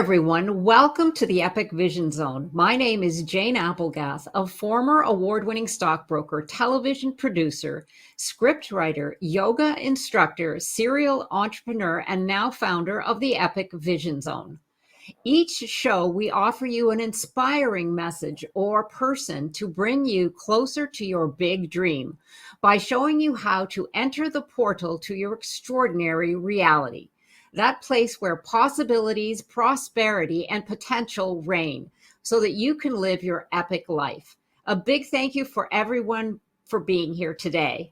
everyone. Welcome to the Epic Vision Zone. My name is Jane Applegath, a former award-winning stockbroker, television producer, scriptwriter, yoga instructor, serial entrepreneur, and now founder of the Epic Vision Zone. Each show, we offer you an inspiring message or person to bring you closer to your big dream by showing you how to enter the portal to your extraordinary reality. That place where possibilities, prosperity, and potential reign so that you can live your epic life. A big thank you for everyone for being here today.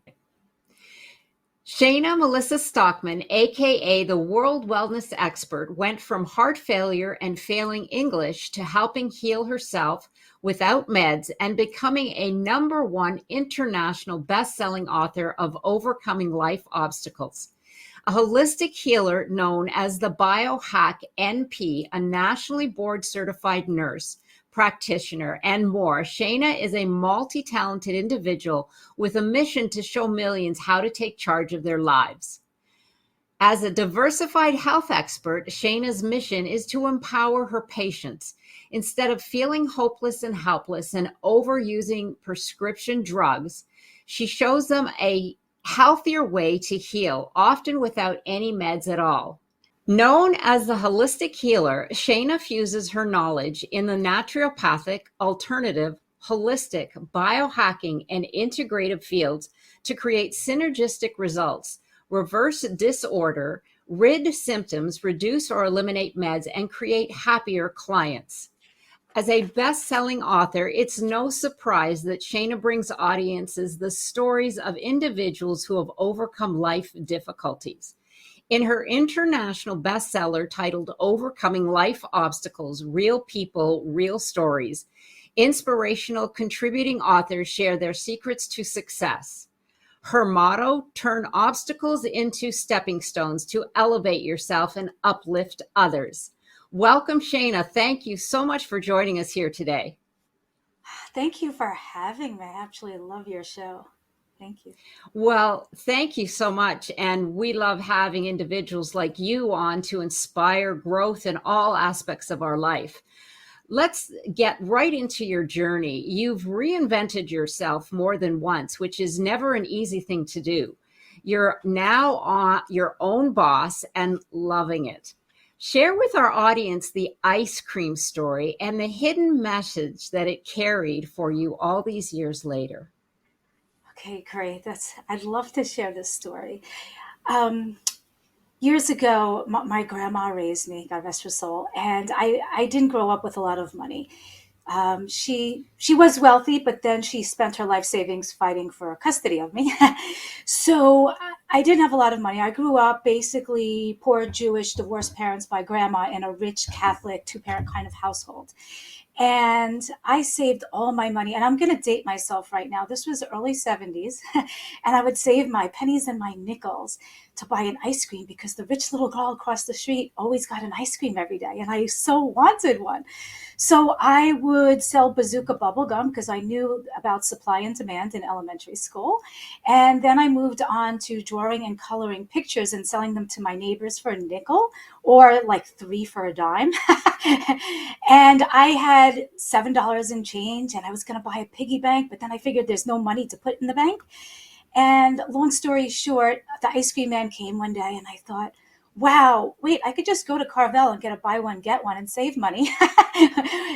Shayna Melissa Stockman, aka the world wellness expert, went from heart failure and failing English to helping heal herself without meds and becoming a #1 international best-selling author of Overcoming Life Obstacles. A holistic healer known as the BioHackNP, a nationally board-certified nurse, practitioner, and more, Shayna is a multi-talented individual with a mission to show millions how to take charge of their lives. As a diversified health expert, Shayna's mission is to empower her patients. Instead of feeling hopeless and helpless and overusing prescription drugs, she shows them a healthier way to heal, often without any meds at all. Known as the holistic healer, Shayna fuses her knowledge in the naturopathic, alternative, holistic, biohacking, and integrative fields to create synergistic results, reverse disorder, rid symptoms, reduce or eliminate meds, and create happier clients. As a best-selling author, it's no surprise that Shayna brings audiences the stories of individuals who have overcome life difficulties. In her international bestseller titled Overcoming Life Obstacles, Real People, Real Stories, inspirational contributing authors share their secrets to success. Her motto, turn obstacles into stepping stones to elevate yourself and uplift others. Welcome, Shayna. Thank you so much for joining us here today. Thank you for having me. I actually love your show. Thank you. Well, thank you so much. And we love having individuals like you on to inspire growth in all aspects of our life. Let's get right into your journey. You've reinvented yourself more than once, which is never an easy thing to do. You're now on your own boss and loving it. Share with our audience the ice cream story and the hidden message that it carried for you all these years later. Okay, great. I'd love to share this story. Um, Years ago, my grandma raised me, God rest her soul, and I didn't grow up with a lot of money. She was wealthy, but then she spent her life savings fighting for custody of me. So I didn't have a lot of money. I grew up basically poor Jewish divorced parents by grandma in a rich Catholic two-parent kind of household. And I saved all my money. And I'm going to date myself right now. This was early 70s. And I would save my pennies and my nickels to buy an ice cream because the rich little girl across the street always got an ice cream every day. And I so wanted one. So I would sell bazooka bubble gum because I knew about supply and demand in elementary school. And then I moved on to drawing and coloring pictures and selling them to my neighbors for a nickel or like 3 for a dime. And I had $7 in change and I was going to buy a piggy bank, but then I figured there's no money to put in the bank. And long story short, the ice cream man came one day and I thought, wow, wait, I could just go to Carvel and get a buy one, get one and save money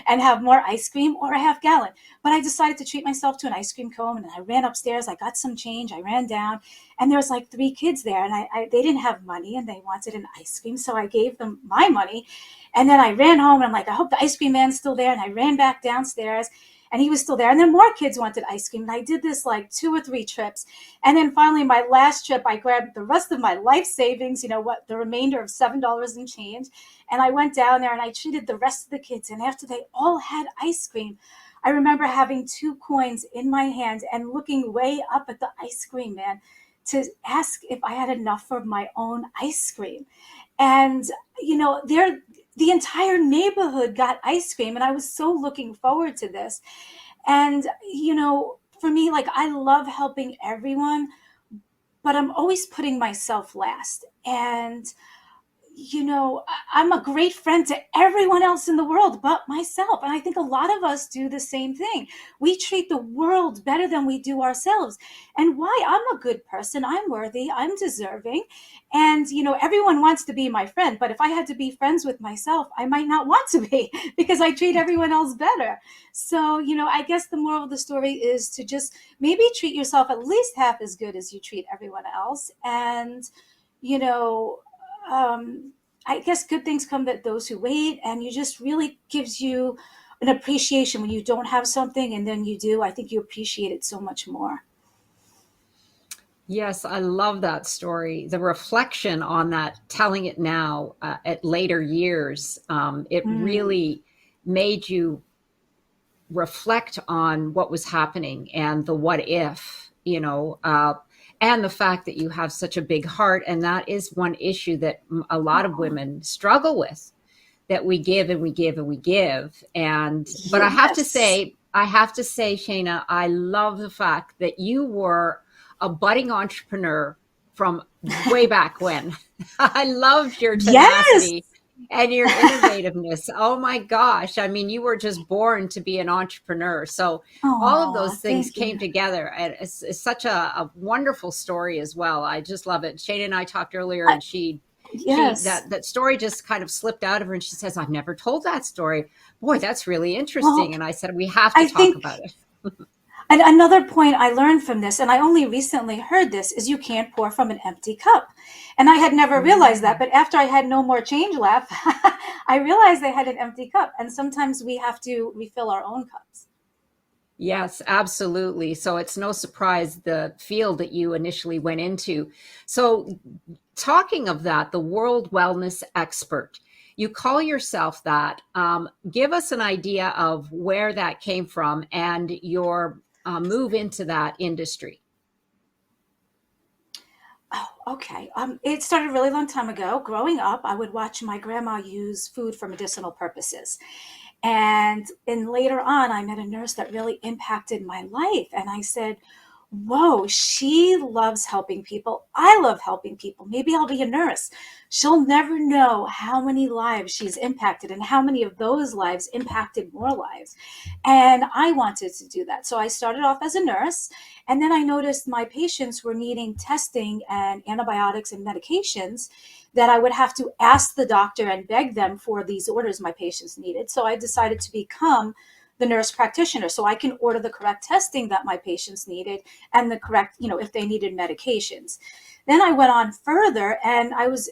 and have more ice cream or a half gallon. But I decided to treat myself to an ice cream cone and I ran upstairs. I got some change. I ran down and there was like 3 kids there and they didn't have money and they wanted an ice cream. So I gave them my money. And then I ran home and I'm like, I hope the ice cream man's still there. And I ran back downstairs and he was still there. And then more kids wanted ice cream. And I did this like 2 or 3 trips. And then finally, my last trip, I grabbed the rest of my life savings, the remainder of $7 and change. And I went down there and I treated the rest of the kids. And after they all had ice cream, I remember having 2 coins in my hand and looking way up at the ice cream man to ask if I had enough for my own ice cream. And, the entire neighborhood got ice cream. And I was so looking forward to this. And, for me, like I love helping everyone, but I'm always putting myself last. And, I'm a great friend to everyone else in the world but myself. And I think a lot of us do the same thing. We treat the world better than we do ourselves. And why? I'm a good person. I'm worthy. I'm deserving. And, everyone wants to be my friend. But if I had to be friends with myself, I might not want to be because I treat everyone else better. So, I guess the moral of the story is to just maybe treat yourself at least half as good as you treat everyone else. And, you know, I guess good things come to those who wait, and you just really gives you an appreciation when you don't have something and then you do. I think you appreciate it so much more. Yes, I love that story. The reflection on that, telling it now at later years, it Mm. really made you reflect on what was happening and the what if, and the fact that you have such a big heart. And that is one issue that a lot of Oh, women struggle with, that we give and we give and we give. But yes. I have to say, Shayna, I love the fact that you were a budding entrepreneur from way back when. I loved your Yes. tenacity and your innovativeness. Oh my gosh. I mean, you were just born to be an entrepreneur. So all of Oh, those things thank came you. together. And it's such a wonderful story as well. I just love it. Shayna and I talked earlier, I, and she yes. that story just kind of slipped out of her, and she says, I've never told that story. Boy, that's really interesting. Well, And I said, we have to I talk think about it. and another point I learned from this, and I only recently heard this, is you can't pour from an empty cup. And I had never realized that, Mm. but after I had no more change left, I realized I had an empty cup. And sometimes we have to refill our own cups. Yes, absolutely. So it's no surprise the field that you initially went into. So, talking of that, the world wellness expert, you call yourself that. Give us an idea of where that came from and your move into that industry. Oh, okay. It started a really long time ago. Growing up, I would watch my grandma use food for medicinal purposes. And later on, I met a nurse that really impacted my life. And I said, whoa, she loves helping people. I love helping people. Maybe I'll be a nurse. She'll never know how many lives she's impacted and how many of those lives impacted more lives. And I wanted to do that. So I started off as a nurse. And then I noticed my patients were needing testing and antibiotics and medications that I would have to ask the doctor and beg them for these orders my patients needed. So I decided to become the nurse practitioner so I can order the correct testing that my patients needed and the correct, if they needed medications. Then I went on further and I was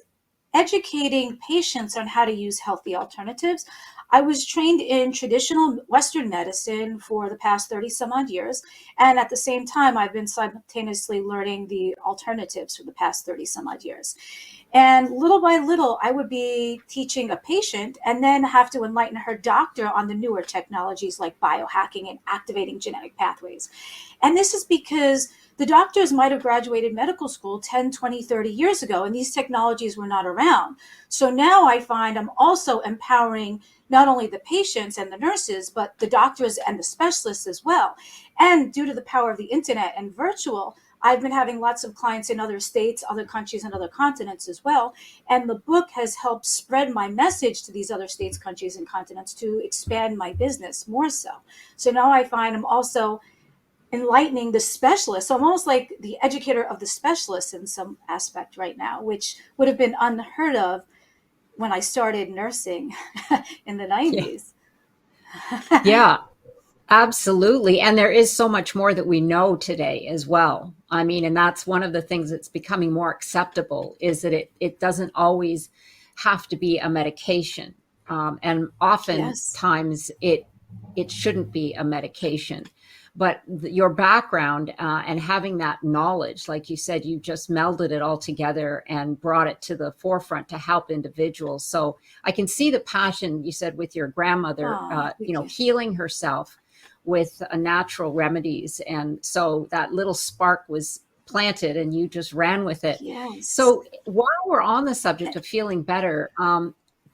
educating patients on how to use healthy alternatives. I was trained in traditional Western medicine for the past 30 some odd years. And at the same time, I've been simultaneously learning the alternatives for the past 30 some odd years. And little by little, I would be teaching a patient and then have to enlighten her doctor on the newer technologies like biohacking and activating genetic pathways. And this is because the doctors might have graduated medical school 10, 20, 30 years ago, and these technologies were not around. So now I find I'm also empowering not only the patients and the nurses, but the doctors and the specialists as well. And due to the power of the internet and virtual, I've been having lots of clients in other states, other countries, and other continents as well. And the book has helped spread my message to these other states, countries, and continents to expand my business more so. So now I find I'm also enlightening the specialists. So I'm almost like the educator of the specialists in some aspect right now, which would have been unheard of when I started nursing in the Yeah. 90s. Yeah, absolutely. And there is so much more that we know today as well. I mean, and that's one of the things that's becoming more acceptable, is that it doesn't always have to be a medication. And Yes. oftentimes it shouldn't be a medication. But your background and having that knowledge, like you said, you just melded it all together and brought it to the forefront to help individuals. So I can see the passion you said with your grandmother, Oh, thank you. healing herself with natural remedies. And so that little spark was planted and you just ran with it. Yes. So while we're on the subject of feeling better,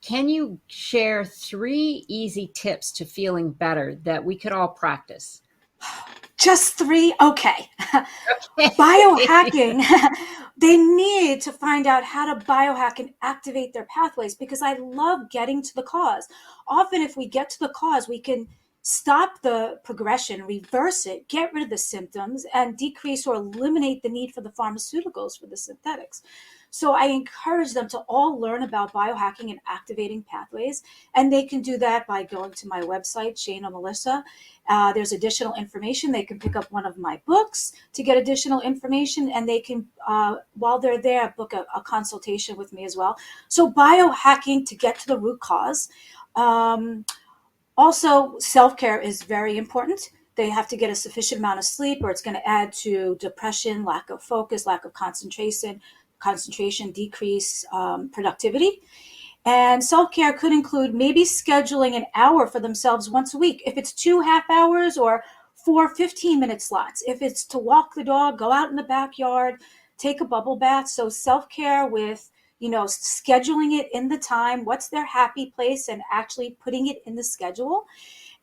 can you share 3 easy tips to feeling better that we could all practice? Just three? Okay. Okay. Biohacking, they need to find out how to biohack and activate their pathways, because I love getting to the cause. Often, if we get to the cause, we can stop the progression, reverse it, get rid of the symptoms, and decrease or eliminate the need for the pharmaceuticals, for the synthetics. So I encourage them to all learn about biohacking and activating pathways. And they can do that by going to my website, Shayna Melissa. There's additional information. They can pick up one of my books to get additional information, and they can, while they're there, book a consultation with me as well. So biohacking to get to the root cause. Um, Also, self-care is very important. They have to get a sufficient amount of sleep, or it's going to add to depression, lack of focus, lack of concentration, decrease productivity. And self-care could include maybe scheduling an hour for themselves once a week. If it's 2 half hours, or 4 15-minute slots. If it's to walk the dog, go out in the backyard, take a bubble bath. So self-care with, scheduling it in the time, what's their happy place, and actually putting it in the schedule.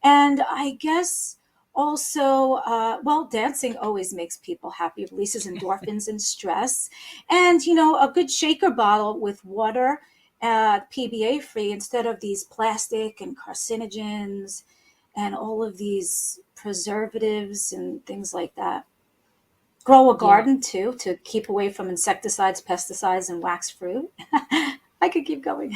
And I guess also, well, dancing always makes people happy, releases endorphins and stress. And, a good shaker bottle with water, PBA free, instead of these plastic and carcinogens and all of these preservatives and things like that. Grow a Yeah. garden too, to keep away from insecticides, pesticides, and wax fruit. I could keep going.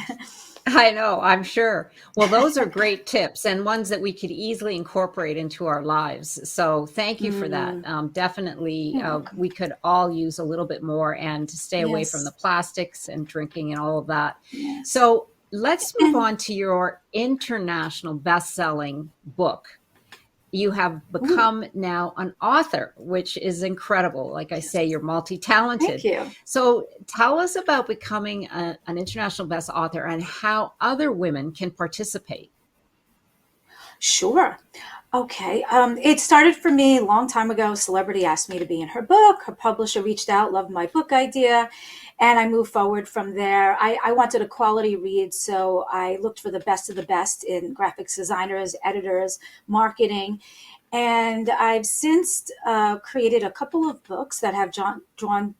I know, I'm sure. Well, those are great tips and ones that we could easily incorporate into our lives. So thank you for that. Mm, Definitely, you're welcome. we could all use a little bit more and to stay away from the Yes, plastics and drinking and all of that. yes. So let's move And on to your international best-selling book. You have ooh, become now an author, which is incredible. Like I say, yes. you're Thank multi-talented. you. So tell us about becoming an international best author and how other women can participate. Sure. Okay. It started for me a long time ago. A celebrity asked me to be in her book. Her publisher reached out, loved my book idea, and I moved forward from there. I wanted a quality read, so I looked for the best of the best in graphics designers, editors, marketing, and I've since created a couple of books that have drawn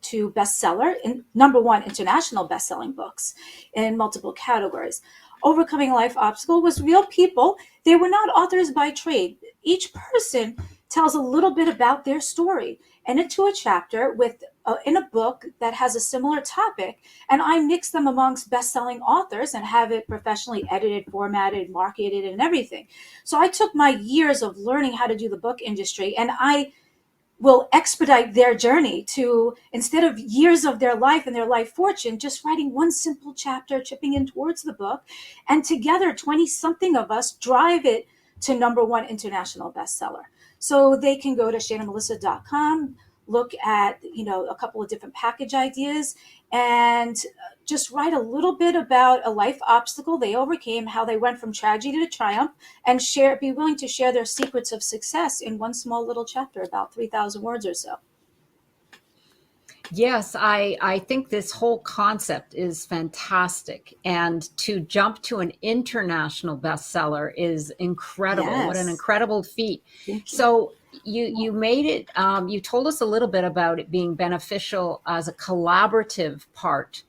to bestseller in number one international best-selling books in multiple categories. Overcoming Life Obstacle was real people. They were not authors by trade. Each person tells a little bit about their story and into a chapter with in a book that has a similar topic, and I mix them amongst best-selling authors and have it professionally edited, formatted, marketed, and everything. So I took my years of learning how to do the book industry, and I will expedite their journey to, instead of years of their life and their life fortune, just writing one simple chapter, chipping in towards the book. And together, 20 something of us drive it to number one international bestseller. So they can go to shaynamelissa.com, look at, a couple of different package ideas, and just write a little bit about a life obstacle they overcame, how they went from tragedy to triumph, and be willing to share their secrets of success in one small little chapter, about 3,000 words or so. Yes, I think this whole concept is fantastic. And to jump to an international bestseller is incredible. What an Yes, incredible feat. thank you. So you made it, you told us a little bit about it being beneficial as a collaborative part.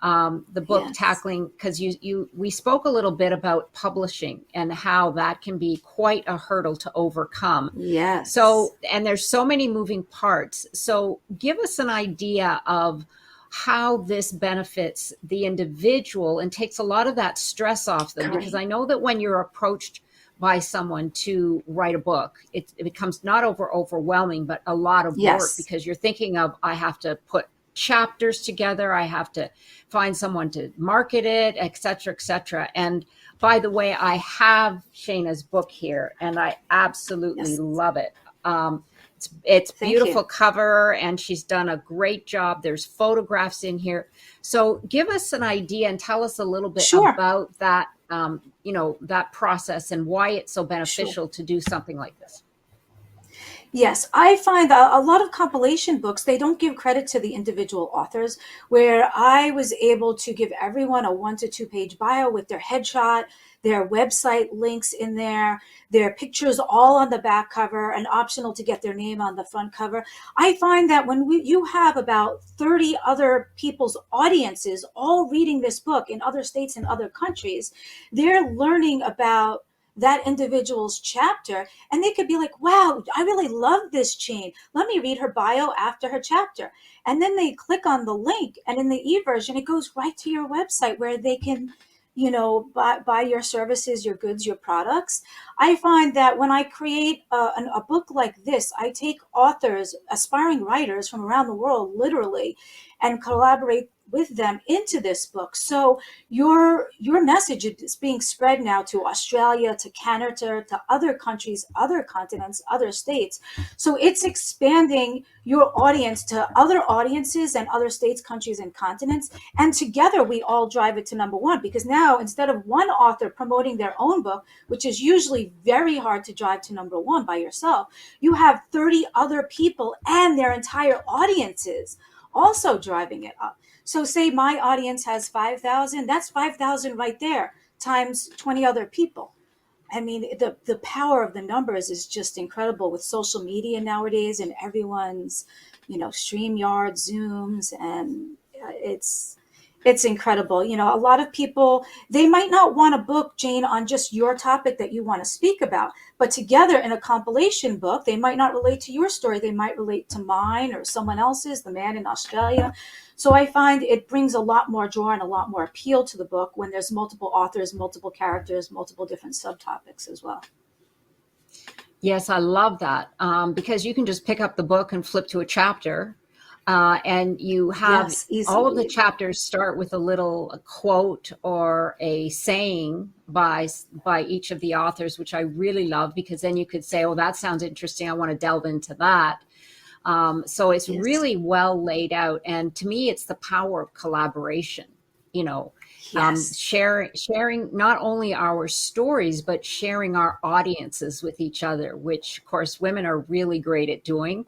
The book Yes, tackling, because we spoke a little bit about publishing and how that can be quite a hurdle to overcome. yes, So, and there's so many moving parts. So give us an idea of how this benefits the individual and takes a lot of that stress off them, because great. I know that when you're approached by someone to write a book, it becomes not overwhelming, but a lot of work, Yes, because you're thinking of, I have to put chapters together, I have to find someone to market it, et cetera, et cetera. And by the way, I have Shayna's book here and I absolutely yes, love it. It's thank you. beautiful cover and she's done a great job. There's photographs in here. So give us an idea and tell us a little bit Sure, about that, that process and why it's so sure. beneficial to do something like this. Yes, I find that a lot of compilation books, they don't give credit to the individual authors, where I was able to give everyone a 1 to 2 page bio with their headshot, their website links in there, their pictures all on the back cover, and optional to get their name on the front cover. I find that when you have about 30 other people's audiences all reading this book in other states and other countries, they're learning about that individual's chapter, and they could be like, wow, I really love this chain, let me read her bio after her chapter. And then they click on the link, and in the e-version it goes right to your website where they can, buy your services, your goods, your products. I find that when I create a book like this, I take authors, aspiring writers from around the world, literally, and collaborate with them into this book. So your message is being spread now to Australia, to Canada, to other countries, other continents, other states. So it's expanding your audience to other audiences and other states, countries, and continents. And together we all drive it to number one, because now instead of one author promoting their own book, which is usually very hard to drive to number one by yourself, you have 30 other people and their entire audiences also driving it up. So say my audience has 5,000, that's 5,000 right there times 20 other people. I mean, the power of the numbers is just incredible with social media nowadays, and everyone's, StreamYard, Zooms, and it's incredible. A lot of people, they might not want to book Jane on just your topic that you want to speak about, but together in a compilation book, they might not relate to your story. They might relate to mine or someone else's, the man in Australia. So I find it brings a lot more draw and a lot more appeal to the book when there's multiple authors, multiple characters, multiple different subtopics as well. Yes, I love that, because you can just pick up the book and flip to a chapter, and you have Yes, all of the easily. chapters start with a little quote or a saying by each of the authors, which I really love, because then you could say, "Oh, that sounds interesting. I want to delve into that." So it's Yes. really well laid out, and to me, it's the power of collaboration. You know, Yes. sharing not only our stories but sharing our audiences with each other, which of course women are really great at doing.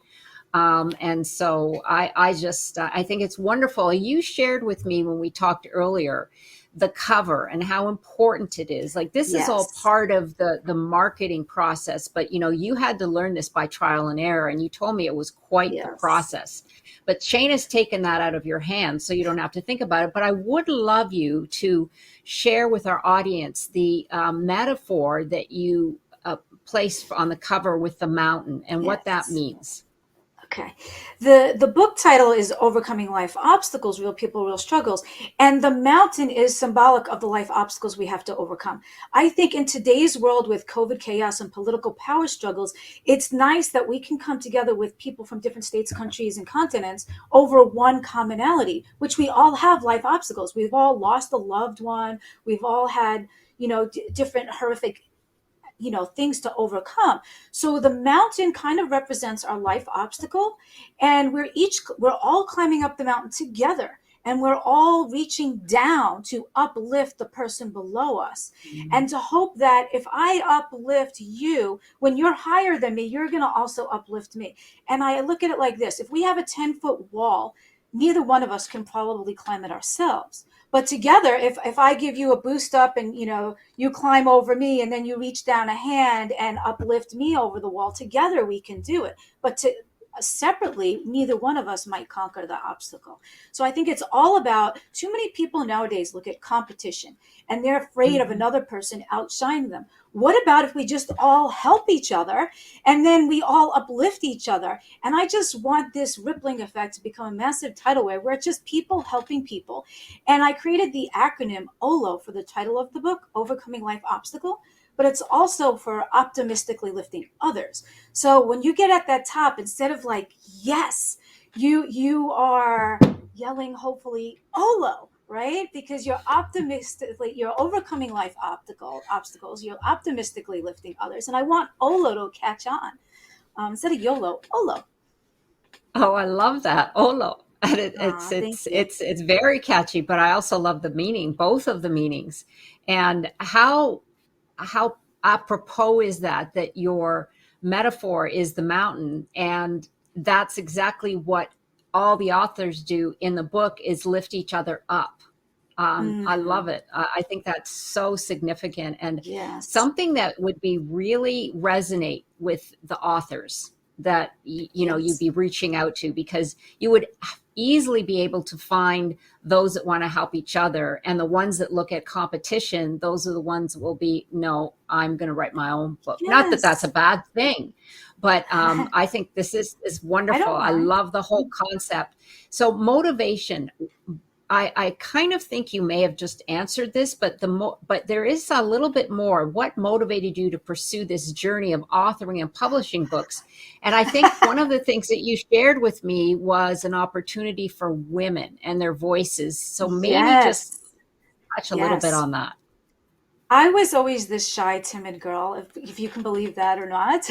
And so I just I think it's wonderful. You shared with me when we talked earlier the cover and how important it is. Like, this is all Yes. part of the marketing process, but you had to learn this by trial and error, and you told me it was quite the Yes. process. But Shane has taken that out of your hands, so you don't have to think about it. But I would love you to share with our audience the metaphor that you placed on the cover with the mountain and what that Yes. means. Okay. The book title is Overcoming Life Obstacles, Real People, Real Struggles. And the mountain is symbolic of the life obstacles we have to overcome. I think in today's world with COVID chaos and political power struggles, it's nice that we can come together with people from different states, countries, and continents over one commonality, which we all have life obstacles. We've all lost a loved one. We've all had, different horrific, things to overcome. So the mountain kind of represents our life obstacle, and we're all climbing up the mountain together, and we're all reaching down to uplift the person below us, and to hope that if I uplift you, when you're higher than me, you're going to also uplift me. And I look at it like this: if we have a 10-foot wall, neither one of us can probably climb it ourselves, but together, if I give you a boost up, and you climb over me, and then you reach down a hand and uplift me over the wall, together we can do it. But separately, neither one of us might conquer the obstacle. So I think it's all about, too many people nowadays look at competition, and they're afraid of Mhm. another person outshining them. What about if we just all help each other, and then we all uplift each other? And I just want this rippling effect to become a massive tidal wave where it's just people helping people. And I created the acronym OLO for the title of the book, Overcoming Life Obstacle, but it's also for optimistically lifting others. So when you get at that top, instead of like, yes, you are yelling, hopefully, OLO, right? Because you're overcoming life obstacles, you're optimistically lifting others. And I want OLO to catch on. Instead of YOLO, OLO. Oh, I love that. Olo. And it's Thank it's you. it's it's very catchy, but I also love the meaning, both of the meanings. And how apropos is that your metaphor is the mountain. And that's exactly what all the authors do in the book, is lift each other up. I love Hmm. it. I think that's so significant, and Yes. something that would be really resonate with the authors that you'd Yes. be reaching out to, because you would easily be able to find those that want to help each other, and the ones that look at competition, those are the ones that will be, no, I'm going to write my own book. Not that that's a Yes. bad thing, but I think this is I wonderful. don't I mind. love the whole concept. So motivation, I kind of think you may have just answered this, but but there is a little bit more. What motivated you to pursue this journey of authoring and publishing books? And I think one of the things that you shared with me was an opportunity for women and their voices. So maybe just Yes. touch a little bit Yes. on that. I was always this shy, timid girl, if you can believe that or not.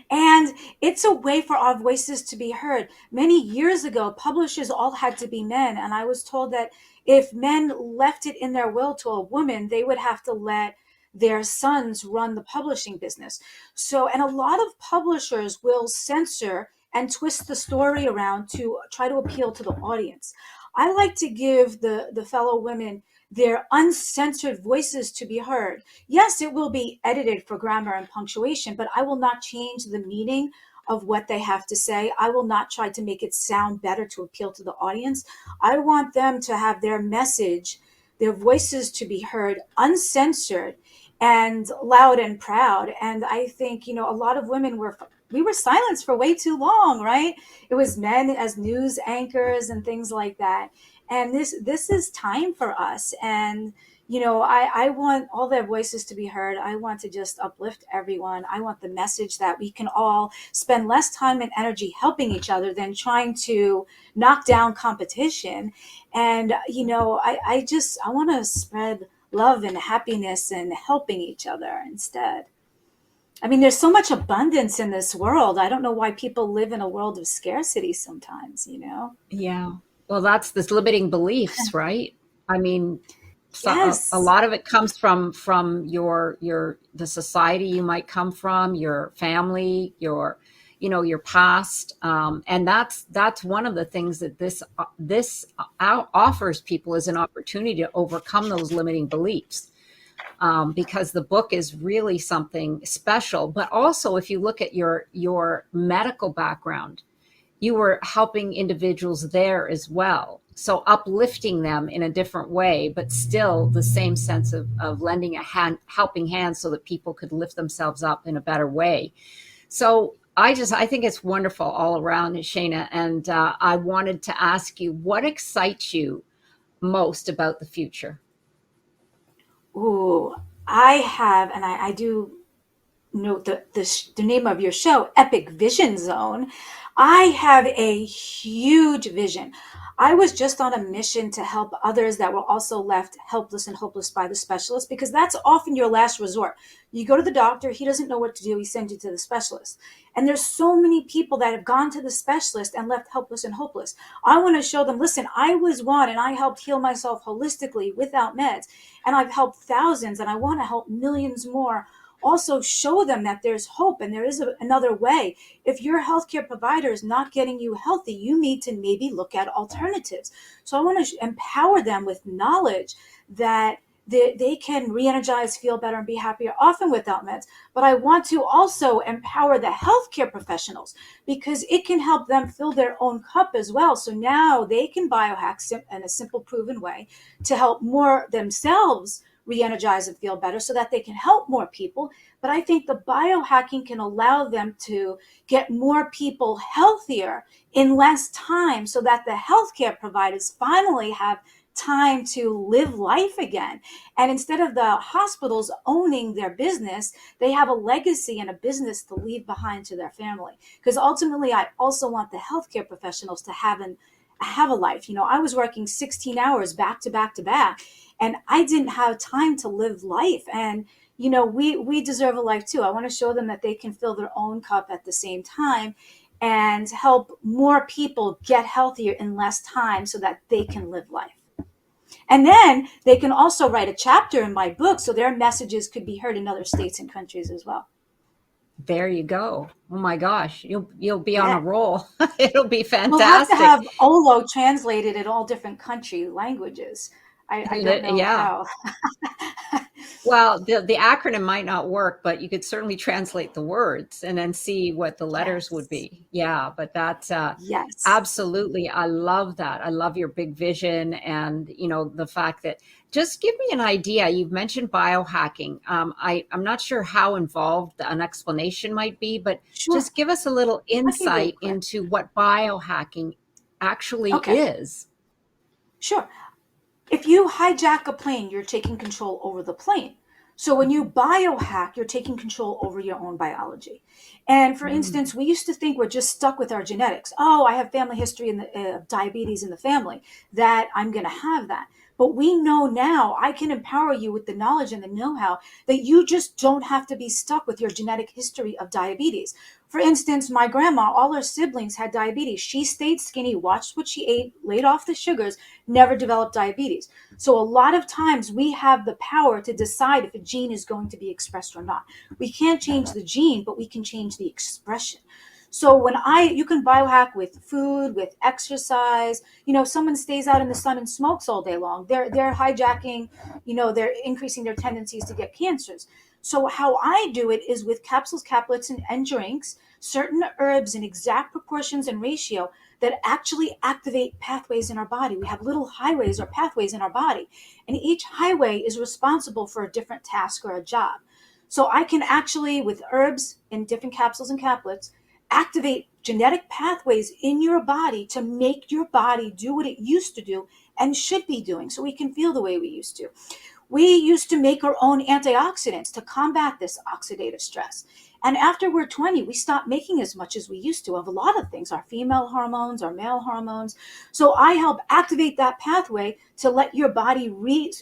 And it's a way for our voices to be heard. Many years ago, publishers all had to be men. And I was told that if men left it in their will to a woman, they would have to let their sons run the publishing business. So, and a lot of publishers will censor and twist the story around to try to appeal to the audience. I like to give the fellow women their uncensored voices to be heard. Yes, it will be edited for grammar and punctuation, but I will not change the meaning of what they have to say. I will not try to make it sound better to appeal to the audience. I want them to have their message, their voices to be heard uncensored and loud and proud. And I think, a lot of women we were silenced for way too long, right? It was men as news anchors and things like that, and this is time for us. And I want all their voices to be heard. I want to just uplift everyone. I want the message that we can all spend less time and energy helping each other than trying to knock down competition. And I want to spread love and happiness and helping each other instead. I mean, there's so much abundance in this world. I don't know why people live in a world of scarcity sometimes. Yeah. Well, that's this limiting beliefs, right? I mean, so a Yes. lot of it comes from your the society you might come from, your family, your past, and that's one of the things that this offers people, is an opportunity to overcome those limiting beliefs, because the book is really something special. But also, if you look at your medical background, you were helping individuals there as well. So uplifting them in a different way, but still the same sense of lending a hand, helping hand, so that people could lift themselves up in a better way. So I think it's wonderful all around, Shayna. And I wanted to ask you, what excites you most about the future? Ooh, I have, and I do note the name of your show, Epic Vision Zone. I have a huge vision. I was just on a mission to help others that were also left helpless and hopeless by the specialist, because that's often your last resort. You go to the doctor, he doesn't know what to do, he sends you to the specialist. And there's so many people that have gone to the specialist and left helpless and hopeless. I want to show them, listen, I was one and I helped heal myself holistically without meds. And I've helped thousands, and I want to help millions more. Also show them that there's hope and there is another way. If your healthcare provider is not getting you healthy, you need to maybe look at alternatives. So I want to empower them with knowledge that they can re-energize, feel better, and be happier, often without meds. But I want to also empower the healthcare professionals, because it can help them fill their own cup as well. So now they can biohack in a simple, proven way to help more themselves re-energize and feel better, so that they can help more people. But I think the biohacking can allow them to get more people healthier in less time, so that the healthcare providers finally have time to live life again. And instead of the hospitals owning their business, they have a legacy and a business to leave behind to their family. Because ultimately, I also want the healthcare professionals to have a life. I was working 16 hours back to back to back, and I didn't have time to live life. And we deserve a life too. I want to show them that they can fill their own cup at the same time and help more people get healthier in less time, so that they can live life. And then they can also write a chapter in my book, so their messages could be heard in other states and countries as well. There you go. Oh my gosh, you'll be on Yeah. a roll. It'll be We'll have to fantastic. have Olo translated in all different country languages. I don't know Yeah. how. Well, the acronym might not work, but you could certainly translate the words and then see what the letters would Yes. be. Yeah, but that's Yes. absolutely, I love that. I love your big vision, and the fact that, just give me an idea. You've mentioned biohacking. I'm not sure how involved an explanation might be, but Sure. just give us a little I can give you a insight quick. into what biohacking actually Okay. is. Sure. If you hijack a plane, you're taking control over the plane. So when you biohack, you're taking control over your own biology. And for Mm. instance, we used to think we're just stuck with our genetics. Oh, I have family history in the diabetes in the family, that I'm going to have that. But we know now, I can empower you with the knowledge and the know-how that you just don't have to be stuck with your genetic history of diabetes. For instance, my grandma, all her siblings had diabetes. She stayed skinny, watched what she ate, laid off the sugars, never developed diabetes. So a lot of times we have the power to decide if a gene is going to be expressed or not. We can't change the gene, but we can change the expression. So you can biohack with food, with exercise. Someone stays out in the sun and smokes all day long. They're hijacking. They're increasing their tendencies to get cancers. So how I do it is with capsules, caplets, and drinks, certain herbs in exact proportions and ratio that actually activate pathways in our body. We have little highways or pathways in our body, and each highway is responsible for a different task or a job. So I can actually, with herbs in different capsules and caplets, activate genetic pathways in your body to make your body do what it used to do and should be doing, so we can feel the way we used to. We used to make our own antioxidants to combat this oxidative stress. And after we're 20, we stop making as much as we used to of a lot of things, our female hormones, our male hormones. So I help activate that pathway to let your body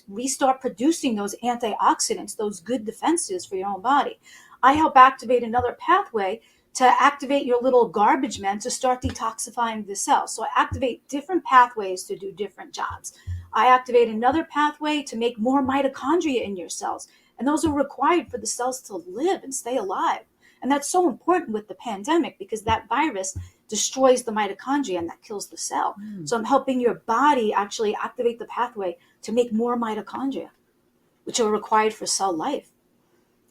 restart producing those antioxidants, those good defenses for your own body. I help activate another pathway to activate your little garbage men to start detoxifying the cells. So I activate different pathways to do different jobs. I activate another pathway to make more mitochondria in your cells. And those are required for the cells to live and stay alive. And that's so important with the pandemic, because that virus destroys the mitochondria and that kills the cell. Mm. So I'm helping your body actually activate the pathway to make more mitochondria, which are required for cell life.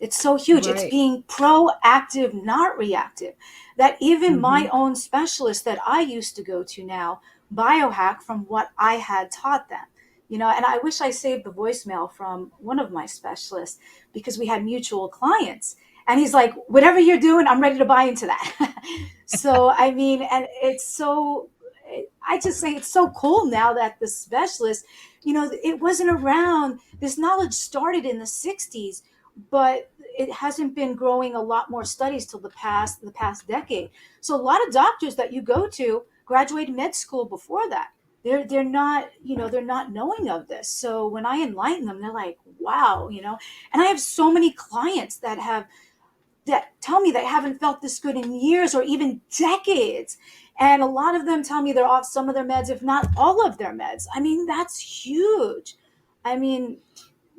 It's so huge. It's Right. being proactive, not reactive. That even my Hmm. own specialist that I used to go to now biohack from what I had taught them. And I wish I saved the voicemail from one of my specialists, because we had mutual clients. And he's like, whatever you're doing, I'm ready to buy into that. So, I mean, and it's so, I just say it's so cool now that the specialist, it wasn't around. This knowledge started in the 60s, but it hasn't been growing a lot more studies till the past decade. So a lot of doctors that you go to graduated med school before that. They're not knowing of this. So when I enlighten them, they're like, wow. And I have so many clients that tell me they haven't felt this good in years or even decades. And a lot of them tell me they're off some of their meds, if not all of their meds. I mean, that's huge. I mean,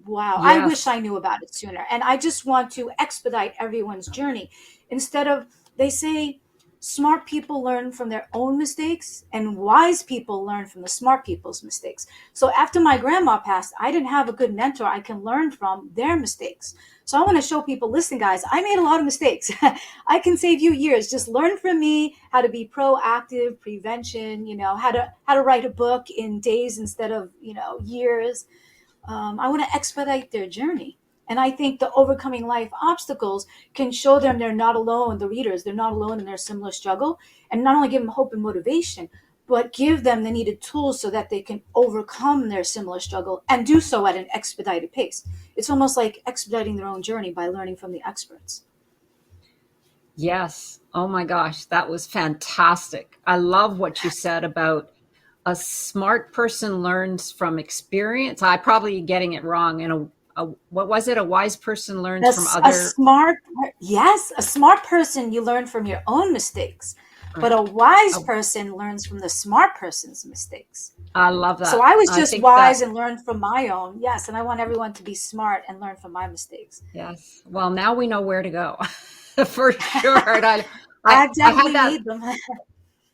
wow, I wish Yes. I knew about it sooner. And I just want to expedite everyone's journey. Instead of, they say, smart people learn from their own mistakes and wise people learn from the smart people's mistakes. So after my grandma passed, I didn't have a good mentor I can learn from their mistakes. So I want to show people, listen, guys, I made a lot of mistakes. I can save you years. Just learn from me how to be proactive, prevention, how to write a book in days instead of, years. I want to expedite their journey. And I think the overcoming life obstacles can show them they're not alone, the readers, they're not alone in their similar struggle, and not only give them hope and motivation, but give them the needed tools so that they can overcome their similar struggle and do so at an expedited pace. It's almost like expediting their own journey by learning from the experts. Yes. Oh my gosh, that was fantastic. I love what you said about a smart person learns from experience. I probably getting it wrong. And what was it? A wise person learns from A other. smart, yes, a smart person, you learn from your own mistakes, but Right. a wise Oh, person learns from the smart person's mistakes. I love So that. I was I just think wise that, and learned from my own. Yes, and I want everyone to be smart and learn from my mistakes. yes. Well, now we know where to go. for sure. And I I had definitely that. need them.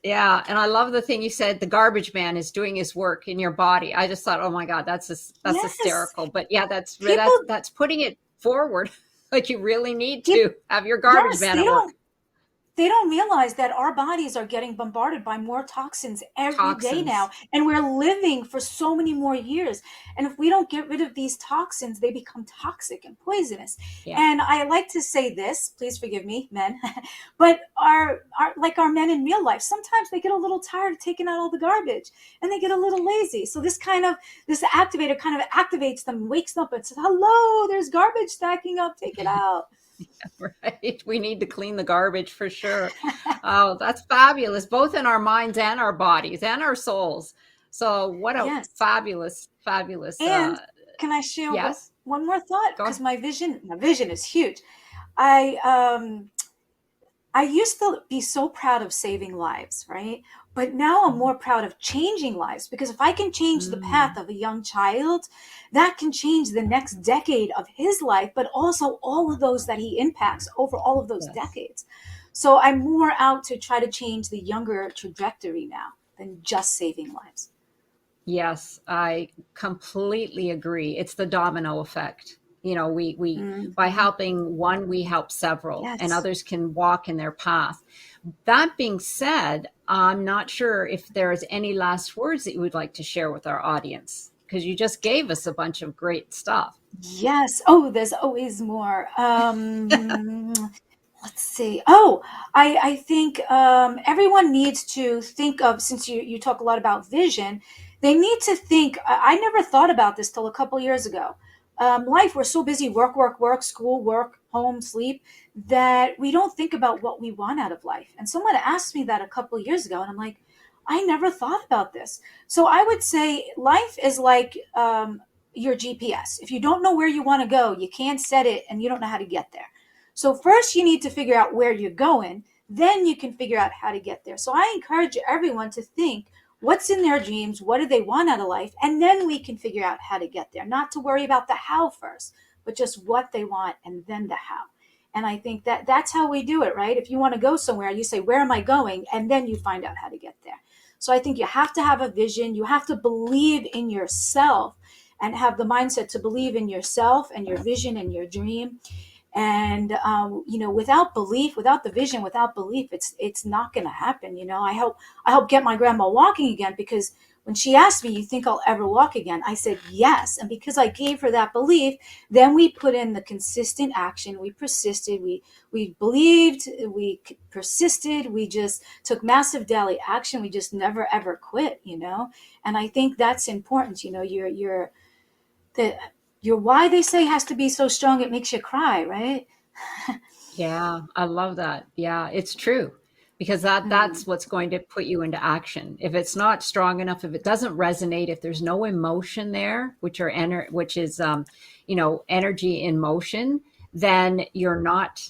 Yeah, and I love the thing you said. The garbage man is doing his work in your body. I just thought, oh my God, that's Yes. hysterical. But yeah, People, that's putting it forward. Like you really need people, to have your garbage yes, man at work. they don't realize that our bodies are getting bombarded by more toxins every day now, Toxins. and we're living for so many more years. And if we don't get rid of these toxins, they become toxic and poisonous. Yeah. And I like to say this, please forgive me, men, but our men in real life, sometimes they get a little tired of taking out all the garbage and they get a little lazy. So this activator kind of activates them, wakes them up and says, hello, there's garbage stacking up, take it out. Right. We need to clean the garbage for sure. Oh, that's fabulous, both in our minds and our bodies and our souls. So what a Yes. fabulous, And can I share yes, one more thought? go Because ahead. my vision is huge. I I used to be so proud of saving lives, right? But now I'm Mhm. more proud of changing lives, because if I can change the path Mm, of a young child, that can change the next decade of his life, but also all of those that he impacts over all of those yes. decades. So I'm more out to try to change the younger trajectory now than just saving lives. Yes, I completely agree. It's the domino effect. We by Mhm. helping one, we help several, and Yes. others can walk in their path. That being said, I'm not sure if there's any last words that you would like to share with our audience, because you just gave us a bunch of great stuff. Yes. Oh, there's always more. Let's see. Oh, I think everyone needs to think of, since you talk a lot about vision, they need to think. I never thought about this till a couple years ago. Life, we're so busy, work, work, work, school, work, home, sleep, that we don't think about what we want out of life. And someone asked me that a couple years ago, and I'm like, I never thought about this. So I would say life is like your GPS. If you don't know where you want to go, you can't set it and you don't know how to get there. So first you need to figure out where you're going, then you can figure out how to get there. So I encourage everyone to think what's in their dreams, what do they want out of life, and then we can figure out how to get there. Not to worry about the how first, but just what they want and then the how. And I think that that's how we do it, right? If you want to go somewhere, you say, where am I going? And then you find out how to get there. So I think you have to have a vision. You have to believe in yourself and have the mindset to believe in yourself and your vision and your dream. And without belief, without the vision, without belief, it's not going to happen. I help get my grandma walking again, because when she asked me, you think I'll ever walk again, I said yes. And because I gave her that belief, then we put in the consistent action. We persisted, we believed, we persisted, we just took massive daily action. We just never ever quit. And I think that's important. The your why, they say, has to be so strong it makes you cry, right? Yeah, I love that. Yeah, it's true, because Mm. that's what's going to put you into action. If it's not strong enough, if it doesn't resonate, if there's no emotion there, which is energy in motion, then you're not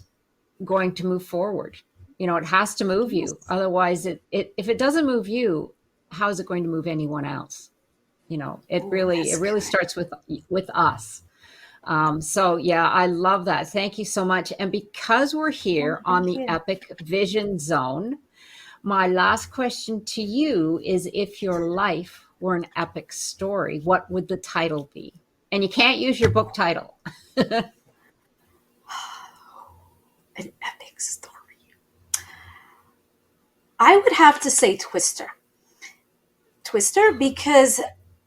going to move forward. It has to move you. Yes. Otherwise, it if it doesn't move you, how is it going to move anyone else? It Oh, really that's good. starts with us. So yeah, I love that. Thank you so much. And because we're Oh, here on thank the you. Epic Vision Zone, my last question to you is, if your life were an epic story, what would the title be? And you can't use your book title. An epic story. I would have to say Twister, because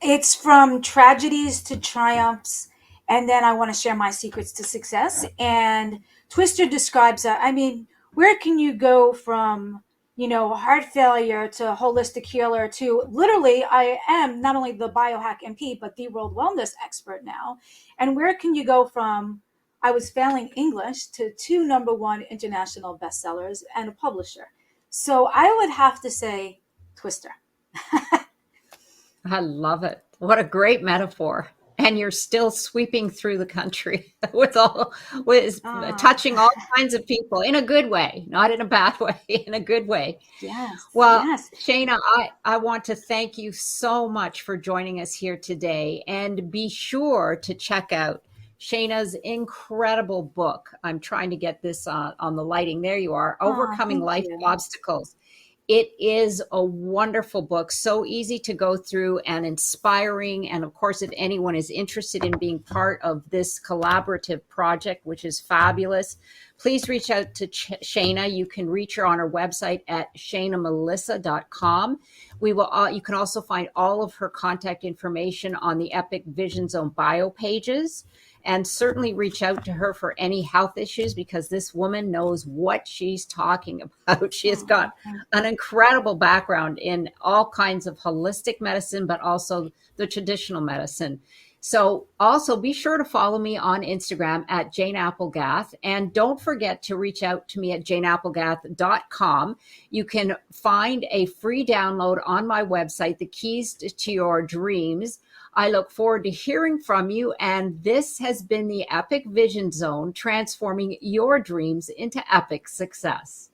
it's from tragedies to triumphs, and then I want to share my secrets to success. And Twister describes that. I mean, where can you go from heart failure to holistic healer to, literally, I am not only the biohack MP but the world wellness expert now. And where can you go from I was failing English to two number one international bestsellers and a publisher? So I would have to say Twister. I love it. What a great metaphor. And you're still sweeping through the country with Ah, touching all kinds of people in a good way, not in a bad way, in a good way. yes, Well, yes. Shayna, I want to thank you so much for joining us here today. And be sure to check out Shayna's incredible book. I'm trying to get this on the lighting. There you are. Oh, Overcoming thank Life you. Obstacles. It is a wonderful book, so easy to go through and inspiring. And of course, if anyone is interested in being part of this collaborative project, which is fabulous, please reach out to Shayna. You can reach her on her website at shaynamelissa.com. You can also find all of her contact information on the Epic Vision Zone bio pages, and certainly reach out to her for any health issues, because this woman knows what she's talking about. She has Oh, got thank an you. incredible background in all kinds of holistic medicine, but also the traditional medicine. So also be sure to follow me on Instagram at Jane Applegath. And don't forget to reach out to me at janeapplegath.com. You can find a free download on my website, The Keys to Your Dreams. I look forward to hearing from you. And this has been the Epic Vision Zone, transforming your dreams into epic success.